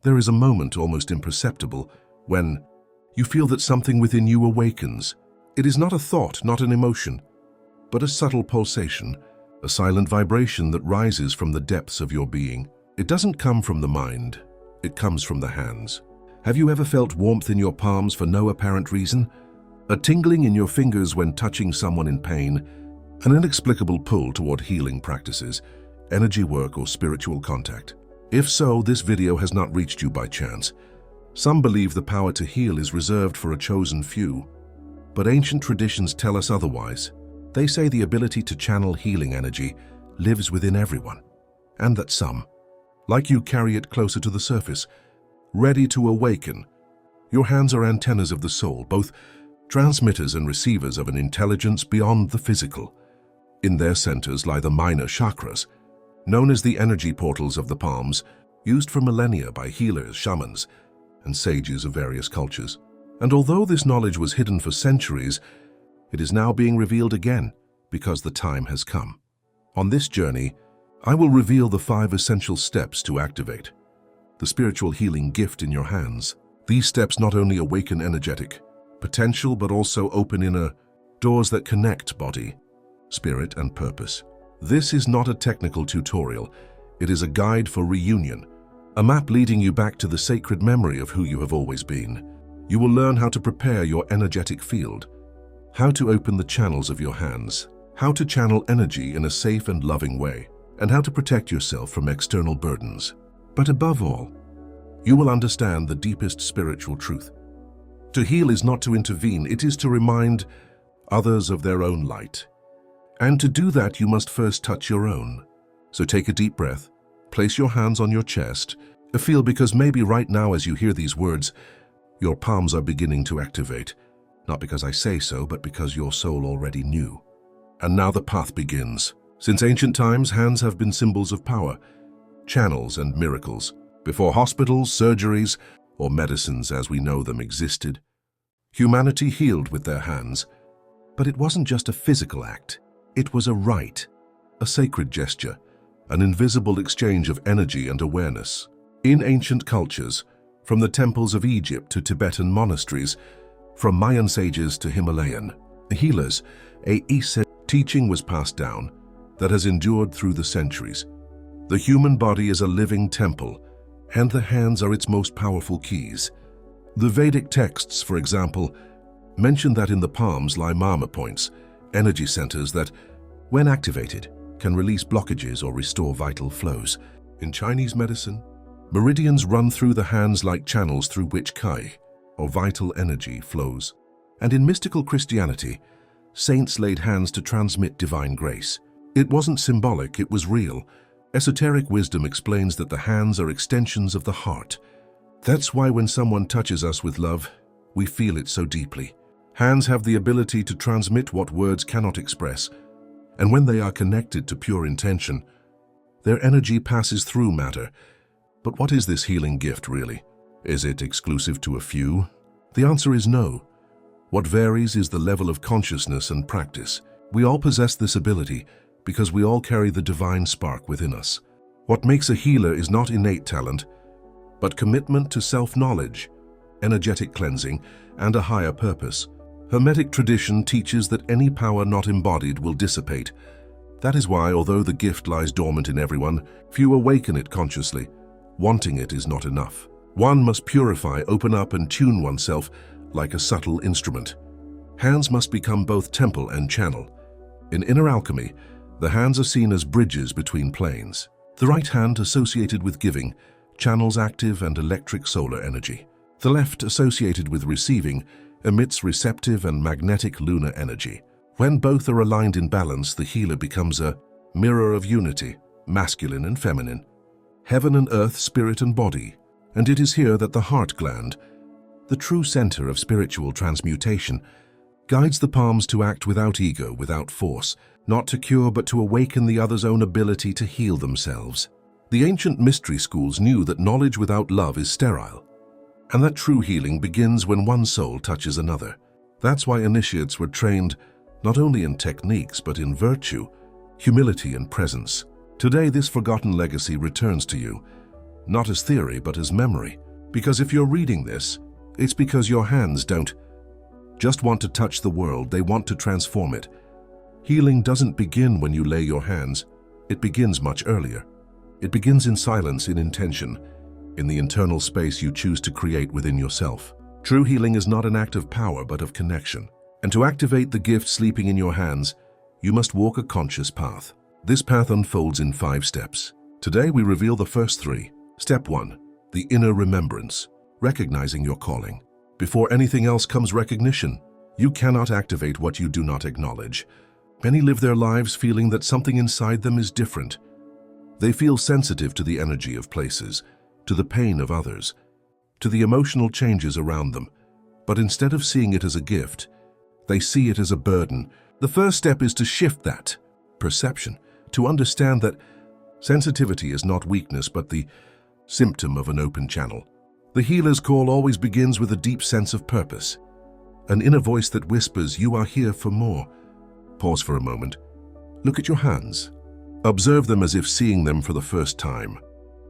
There is a moment, almost imperceptible, when you feel that something within you awakens. It is not a thought, not an emotion, but a subtle pulsation, a silent vibration that rises from the depths of your being. It doesn't come from the mind, it comes from the hands. Have you ever felt warmth in your palms for no apparent reason? A tingling in your fingers when touching someone in pain? An inexplicable pull toward healing practices, energy work, or spiritual contact? If so, this video has not reached you by chance. Some believe the power to heal is reserved for a chosen few, but ancient traditions tell us otherwise. They say the ability to channel healing energy lives within everyone, and that some, like you, carry it closer to the surface, ready to awaken. Your hands are antennas of the soul, both transmitters and receivers of an intelligence beyond the physical. In their centers lie the minor chakras, known as the energy portals of the palms, used for millennia by healers, shamans, and sages of various cultures. And although this knowledge was hidden for centuries, it is now being revealed again because the time has come. On this journey, I will reveal the 5 essential steps to activate the spiritual healing gift in your hands. These steps not only awaken energetic potential, but also open inner doors that connect body, spirit, and purpose. This is not a technical tutorial. It is a guide for reunion, a map leading you back to the sacred memory of who you have always been. You will learn how to prepare your energetic field, how to open the channels of your hands, how to channel energy in a safe and loving way, and how to protect yourself from external burdens. But above all, you will understand the deepest spiritual truth. To heal is not to intervene, it is to remind others of their own light. And to do that, you must first touch your own. So take a deep breath, place your hands on your chest, feel, because maybe right now as you hear these words, your palms are beginning to activate. Not because I say so, but because your soul already knew. And now the path begins. Since ancient times, hands have been symbols of power, channels, and miracles. Before hospitals, surgeries, or medicines as we know them existed, humanity healed with their hands. But it wasn't just a physical act. It was a rite, a sacred gesture, an invisible exchange of energy and awareness. In ancient cultures, from the temples of Egypt to Tibetan monasteries, from Mayan sages to Himalayan healers, a teaching was passed down that has endured through the centuries. The human body is a living temple, and the hands are its most powerful keys. The Vedic texts, for example, mention that in the palms lie Mama points, energy centers that, when activated, can release blockages or restore vital flows. In Chinese medicine, meridians run through the hands like channels through which Qi, or vital energy, flows. And in mystical Christianity, saints laid hands to transmit divine grace. It wasn't symbolic, it was real. Esoteric wisdom explains that the hands are extensions of the heart. That's why when someone touches us with love, we feel it so deeply. Hands have the ability to transmit what words cannot express, and when they are connected to pure intention, their energy passes through matter. But what is this healing gift really? Is it exclusive to a few? The answer is no. What varies is the level of consciousness and practice. We all possess this ability because we all carry the divine spark within us. What makes a healer is not innate talent, but commitment to self-knowledge, energetic cleansing, and a higher purpose. Hermetic tradition teaches that any power not embodied will dissipate. That is why, although the gift lies dormant in everyone, few awaken it consciously. Wanting it is not enough. One must purify, open up, and tune oneself like a subtle instrument. Hands must become both temple and channel. In inner alchemy, the hands are seen as bridges between planes. The right hand, associated with giving, channels active and electric solar energy. The left, associated with receiving, emits receptive and magnetic lunar energy. When both are aligned in balance, the healer becomes a mirror of unity, masculine and feminine, heaven and earth, spirit and body. And it is here that the heart gland, the true center of spiritual transmutation, guides the palms to act without ego, without force, not to cure but to awaken the other's own ability to heal themselves. The ancient mystery schools knew that knowledge without love is sterile, and that true healing begins when one soul touches another. That's why initiates were trained not only in techniques but in virtue, humility, and presence. Today this forgotten legacy returns to you, not as theory but as memory. Because if you're reading this, it's because your hands don't just want to touch the world, they want to transform it. Healing doesn't begin when you lay your hands. It begins much earlier. It begins in silence, in intention, in the internal space you choose to create within yourself. True healing is not an act of power but of connection. And to activate the gift sleeping in your hands, you must walk a conscious path. This path unfolds in 5 steps. Today we reveal the first 3. Step 1. The inner remembrance, recognizing your calling. Before anything else comes recognition. You cannot activate what you do not acknowledge. Many live their lives feeling that something inside them is different. They feel sensitive to the energy of places, to the pain of others, to the emotional changes around them. But instead of seeing it as a gift, they see it as a burden. The first step is to shift that perception, to understand that sensitivity is not weakness but the symptom of an open channel. The healer's call always begins with a deep sense of purpose, an inner voice that whispers, "You are here for more." Pause for a moment. Look at your hands. Observe them as if seeing them for the first time.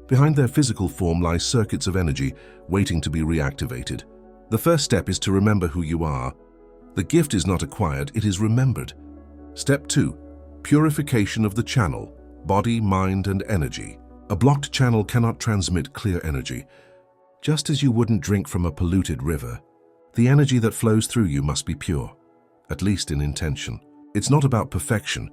Behind their physical form lie circuits of energy waiting to be reactivated. The first step is to remember who you are. The gift is not acquired, it is remembered. Step 2. Purification of the channel, body, mind, and energy. A blocked channel cannot transmit clear energy. Just as you wouldn't drink from a polluted river, the energy that flows through you must be pure, at least in intention. It's not about perfection,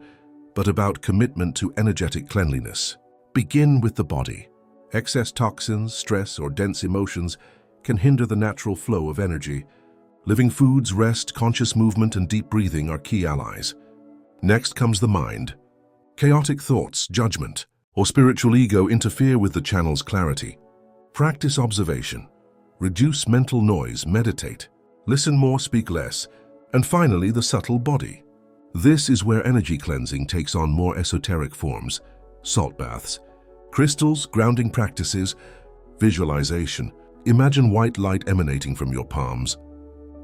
but about commitment to energetic cleanliness. Begin with the body. Excess toxins, stress, or dense emotions can hinder the natural flow of energy. Living foods, rest, conscious movement, and deep breathing are key allies. Next comes the mind. Chaotic thoughts, judgment, or spiritual ego interfere with the channel's clarity. Practice observation. Reduce mental noise, meditate. Listen more, speak less. And finally, the subtle body. This is where energy cleansing takes on more esoteric forms. Salt baths, crystals, grounding practices, visualization. Imagine white light emanating from your palms,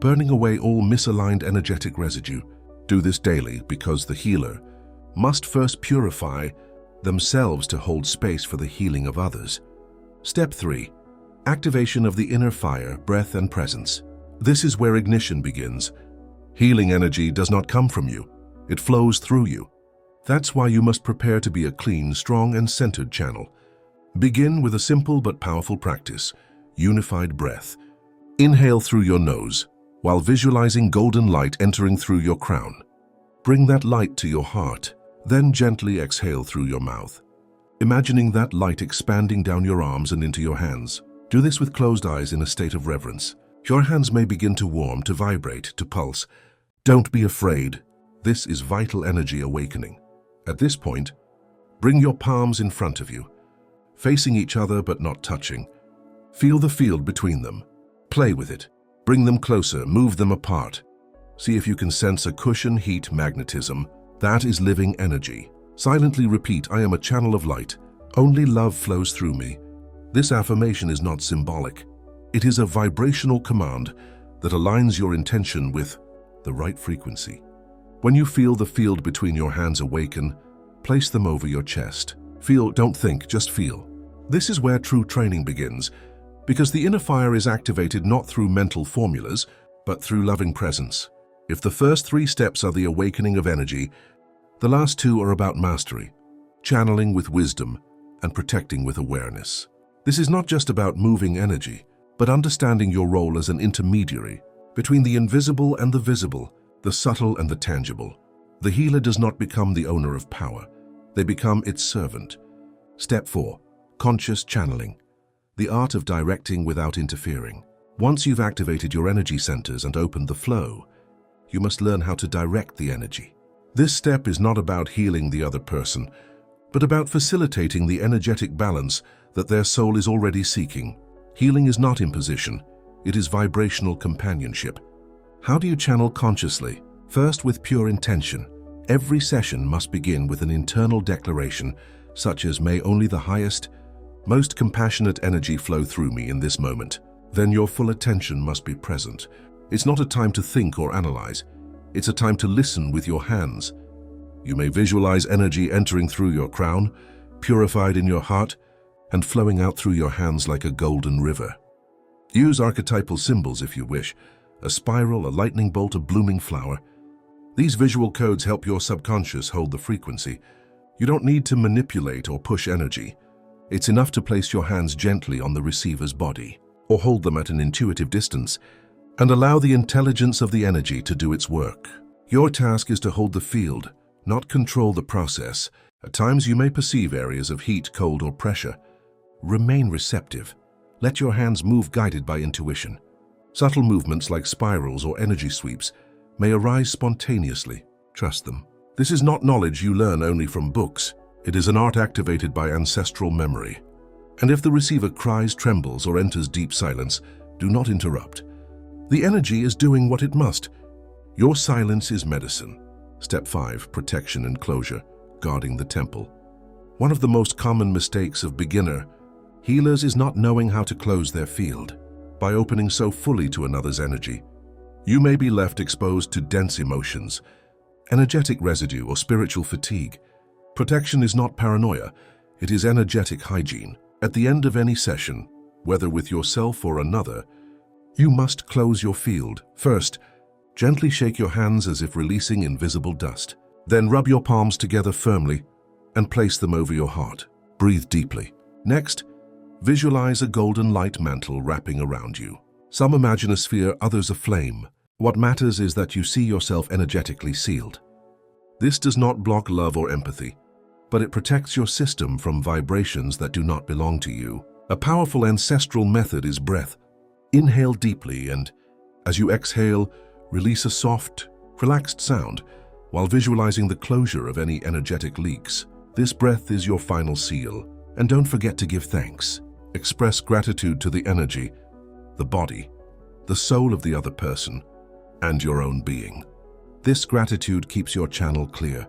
burning away all misaligned energetic residue. Do this daily because the healer must first purify themselves to hold space for the healing of others. Step 3. Activation of the inner fire, breath, and presence. This is where ignition begins. Healing energy does not come from you. It flows through you. That's why you must prepare to be a clean, strong, and centered channel. Begin with a simple but powerful practice, unified breath. Inhale through your nose, while visualizing golden light entering through your crown. Bring that light to your heart, then gently exhale through your mouth, imagining that light expanding down your arms and into your hands. Do this with closed eyes in a state of reverence. Your hands may begin to warm, to vibrate, to pulse. Don't be afraid. This is vital energy awakening. At this point, bring your palms in front of you, facing each other but not touching. Feel the field between them. Play with it. Bring them closer, move them apart. See if you can sense a cushion, heat, magnetism. That is living energy. Silently repeat, "I am a channel of light. Only love flows through me." This affirmation is not symbolic. It is a vibrational command that aligns your intention with the right frequency. When you feel the field between your hands awaken, place them over your chest. Feel, don't think, just feel. This is where true training begins, because the inner fire is activated not through mental formulas, but through loving presence. If the first 3 steps are the awakening of energy, the last 2 are about mastery, channeling with wisdom, and protecting with awareness. This is not just about moving energy, but understanding your role as an intermediary between the invisible and the visible, the subtle and the tangible. The healer does not become the owner of power. They become its servant. Step 4. Conscious channeling. The art of directing without interfering. Once you've activated your energy centers and opened the flow, you must learn how to direct the energy. This step is not about healing the other person, but about facilitating the energetic balance that their soul is already seeking. Healing is not imposition, it is vibrational companionship. How do you channel consciously? First, with pure intention. Every session must begin with an internal declaration, such as, "May only the highest, most compassionate energy flow through me in this moment." Then your full attention must be present. It's not a time to think or analyze. It's a time to listen with your hands. You may visualize energy entering through your crown, purified in your heart, and flowing out through your hands like a golden river. Use archetypal symbols if you wish, a spiral, a lightning bolt, a blooming flower. These visual codes help your subconscious hold the frequency. You don't need to manipulate or push energy. It's enough to place your hands gently on the receiver's body, or hold them at an intuitive distance, and allow the intelligence of the energy to do its work. Your task is to hold the field, not control the process. At times you may perceive areas of heat, cold, or pressure. Remain receptive. Let your hands move guided by intuition. Subtle movements like spirals or energy sweeps may arise spontaneously. Trust them. This is not knowledge you learn only from books. It is an art activated by ancestral memory. And if the receiver cries, trembles, or enters deep silence, do not interrupt. The energy is doing what it must. Your silence is medicine. Step 5. Protection and closure. Guarding the temple. One of the most common mistakes of beginner healers is not knowing how to close their field. By opening so fully to another's energy, you may be left exposed to dense emotions, energetic residue, or spiritual fatigue. Protection is not paranoia, it is energetic hygiene. At the end of any session, whether with yourself or another, you must close your field. First, gently shake your hands as if releasing invisible dust. Then rub your palms together firmly and place them over your heart. Breathe deeply. Next, visualize a golden light mantle wrapping around you. Some imagine a sphere, others a flame. What matters is that you see yourself energetically sealed. This does not block love or empathy, but it protects your system from vibrations that do not belong to you. A powerful ancestral method is breath. Inhale deeply and, as you exhale, release a soft, relaxed sound while visualizing the closure of any energetic leaks. This breath is your final seal, and don't forget to give thanks. Express gratitude to the energy, the body, the soul of the other person, and your own being. This gratitude keeps your channel clear,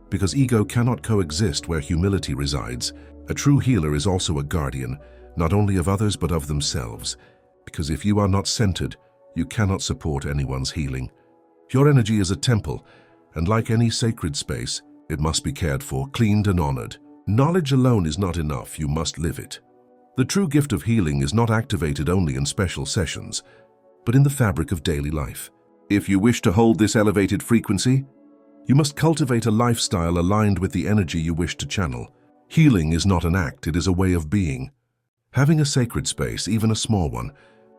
because ego cannot coexist where humility resides. A true healer is also a guardian, not only of others but of themselves, because if you are not centered, you cannot support anyone's healing. Your energy is a temple, and like any sacred space, it must be cared for, cleaned, and honored. Knowledge alone is not enough, you must live it. The true gift of healing is not activated only in special sessions, but in the fabric of daily life. If you wish to hold this elevated frequency, you must cultivate a lifestyle aligned with the energy you wish to channel. Healing is not an act, it is a way of being. Having a sacred space, even a small one,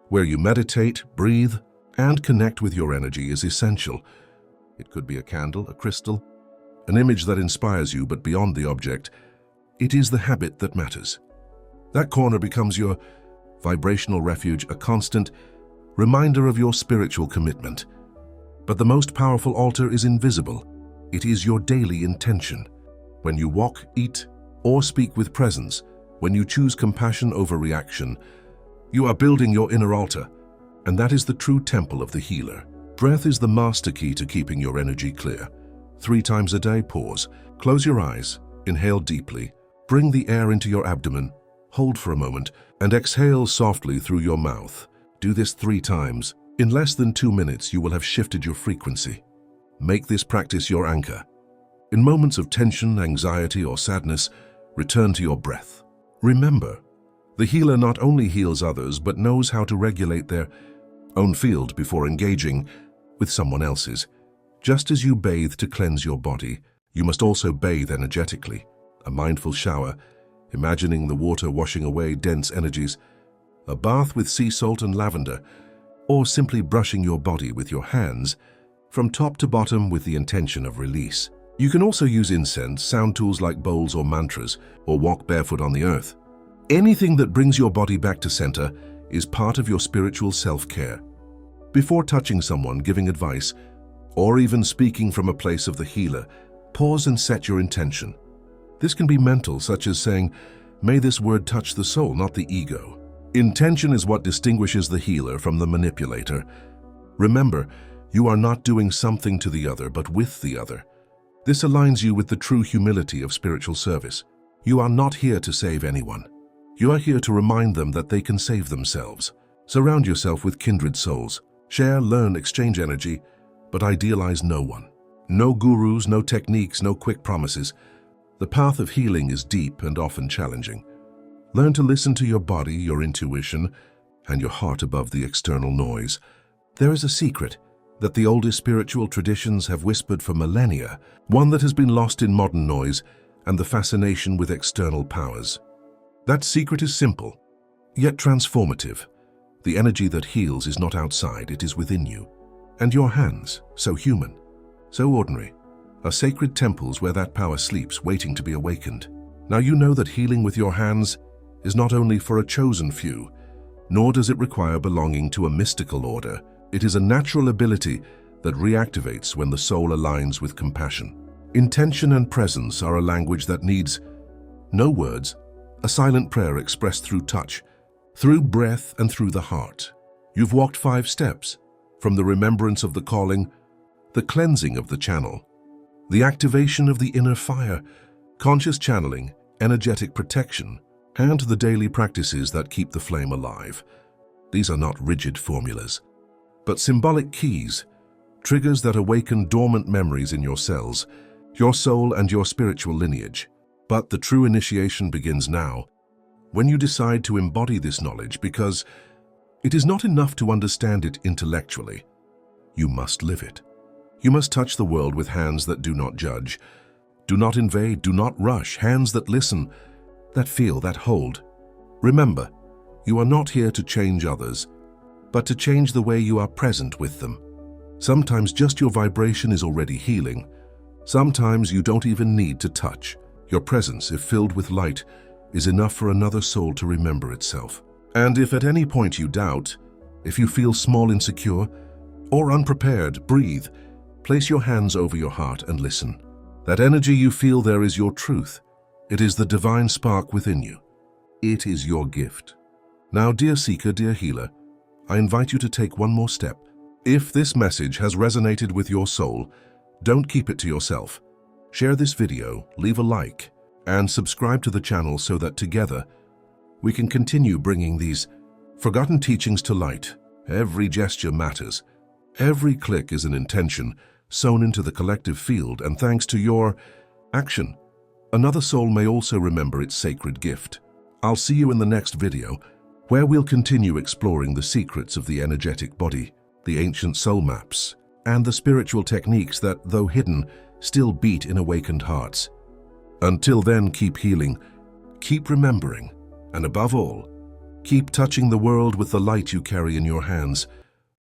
where you meditate, breathe, and connect with your energy is essential. It could be a candle, a crystal, an image that inspires you, but beyond the object, it is the habit that matters. That corner becomes your vibrational refuge, a constant reminder of your spiritual commitment. But the most powerful altar is invisible. It is your daily intention. When you walk, eat, or speak with presence, when you choose compassion over reaction, you are building your inner altar, and that is the true temple of the healer. Breath is the master key to keeping your energy clear. 3 times a day, pause, close your eyes, inhale deeply, bring the air into your abdomen, hold for a moment, and exhale softly through your mouth. Do this 3 times. In less than 2 minutes, you will have shifted your frequency. Make this practice your anchor. In moments of tension, anxiety, or sadness, return to your breath. Remember, the healer not only heals others, but knows how to regulate their own field before engaging with someone else's. Just as you bathe to cleanse your body, you must also bathe energetically. A mindful shower, imagining the water washing away dense energies, a bath with sea salt and lavender, or simply brushing your body with your hands from top to bottom with the intention of release. You can also use incense, sound tools like bowls or mantras, or walk barefoot on the earth. Anything that brings your body back to center is part of your spiritual self-care. Before touching someone, giving advice, or even speaking from a place of the healer, pause and set your intention. This can be mental, such as saying, "May this word touch the soul, not the ego." Intention is what distinguishes the healer from the manipulator. Remember, you are not doing something to the other, but with the other. This aligns you with the true humility of spiritual service. You are not here to save anyone. You are here to remind them that they can save themselves. Surround yourself with kindred souls. Share, learn, exchange energy, but idealize no one. No gurus, no techniques, no quick promises. The path of healing is deep and often challenging. Learn to listen to your body, your intuition, and your heart above the external noise. There is a secret that the oldest spiritual traditions have whispered for millennia, one that has been lost in modern noise and the fascination with external powers. That secret is simple, yet transformative. The energy that heals is not outside, it is within you. And your hands, so human, so ordinary, are sacred temples where that power sleeps, waiting to be awakened. Now you know that healing with your hands is not only for a chosen few, nor does it require belonging to a mystical order. It is a natural ability that reactivates when the soul aligns with compassion. Intention and presence are a language that needs no words, a silent prayer expressed through touch, through breath and through the heart. You've walked 5 steps, from the remembrance of the calling, the cleansing of the channel, the activation of the inner fire, conscious channeling, energetic protection, and the daily practices that keep the flame alive. These are not rigid formulas, but symbolic keys, triggers that awaken dormant memories in your cells, your soul and your spiritual lineage. But the true initiation begins now, when you decide to embody this knowledge, because it is not enough to understand it intellectually. You must live it. You must touch the world with hands that do not judge, do not invade, do not rush, hands that listen, that feel, that hold. Remember, you are not here to change others, but to change the way you are present with them. Sometimes just your vibration is already healing. Sometimes you don't even need to touch. Your presence, if filled with light, is enough for another soul to remember itself. And if at any point you doubt, if you feel small, insecure, or unprepared, breathe. Place your hands over your heart and listen. That energy you feel there is your truth. It is the divine spark within you. It is your gift. Now, dear seeker, dear healer, I invite you to take one more step. If this message has resonated with your soul, don't keep it to yourself. Share this video, leave a like, and subscribe to the channel so that together we can continue bringing these forgotten teachings to light. Every gesture matters. Every click is an intention sown into the collective field, and thanks to your action, another soul may also remember its sacred gift. I'll see you in the next video, where we'll continue exploring the secrets of the energetic body, the ancient soul maps, and the spiritual techniques that, though hidden, still beat in awakened hearts. Until then, keep healing, keep remembering, and above all, keep touching the world with the light you carry in your hands.